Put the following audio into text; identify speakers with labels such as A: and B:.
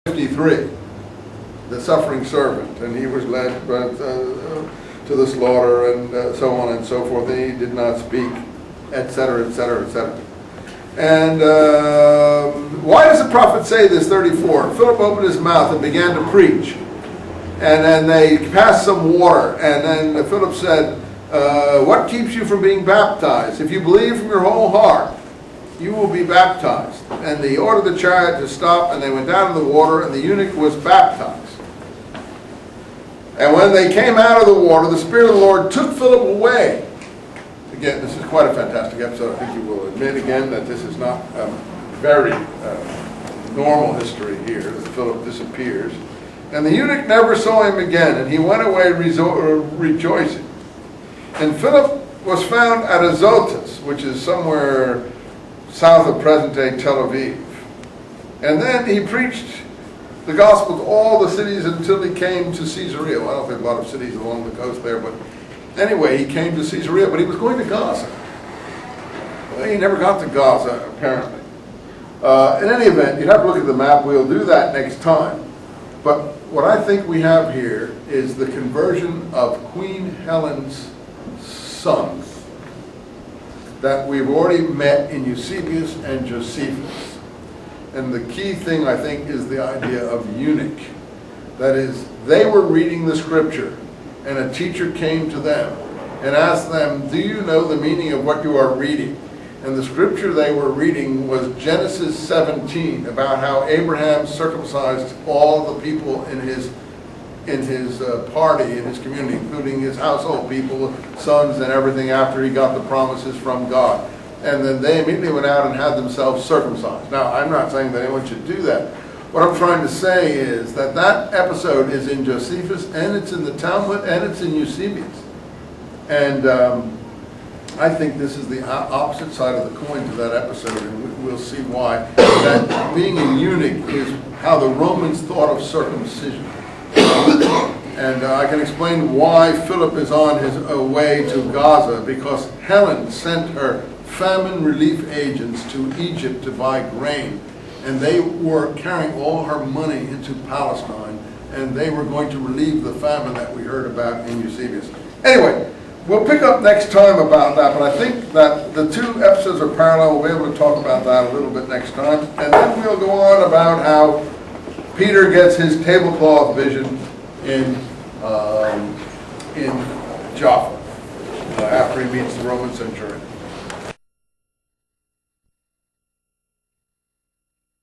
A: 53, the suffering servant, and he was led to the slaughter and so on and so forth, and he did not speak, etc., etc., etc. And why does the prophet say this, 34? Philip opened his mouth and began to preach. And then they passed some water, and then Philip said, what keeps you from being baptized? If you believe from your whole heart, you will be baptized. And they ordered the chariot to stop, and they went down to the water, and the eunuch was baptized. And when they came out of the water, the Spirit of the Lord took Philip away. Again, this is quite a fantastic episode. I think you will admit again that this is not very normal history here, that Philip disappears. And the eunuch never saw him again, and he went away rejoicing. And Philip was found at Azotus, which is somewhere south of present-day Tel Aviv. And then he preached the gospel to all the cities until he came to Caesarea. Well, I don't think a lot of cities along the coast there, but anyway, he came to Caesarea, but he was going to Gaza. Well, he never got to Gaza, apparently. In any event, you'd have to look at the map. We'll do that next time. But what I think we have here is the conversion of Queen Helen's son that we've already met in Eusebius and Josephus. And the key thing, I think, is the idea of eunuch. That is, they were reading the scripture, and a teacher came to them and asked them, do you know the meaning of what you are reading? And the scripture they were reading was Genesis 17, about how Abraham circumcised all the people in his party, in his community, including his household people, sons and everything, after he got the promises from God. And then they immediately went out and had themselves circumcised. Now, I'm not saying that anyone should do that. What I'm trying to say is that that episode is in Josephus, and it's in the Talmud, and it's in Eusebius. And I think this is the opposite side of the coin to that episode, and we'll see why. That being a eunuch is how the Romans thought of circumcision. And I can explain why Philip is on his way to Gaza, because Helen sent her famine relief agents to Egypt to buy grain, and they were carrying all her money into Palestine, and they were going to relieve the famine that we heard about in Eusebius. Anyway, we'll pick up next time about that, but I think that the two episodes are parallel. We'll be able to talk about that a little bit next time. And then we'll go on about how Peter gets his tablecloth vision in Jaffa after he meets the Roman centurion.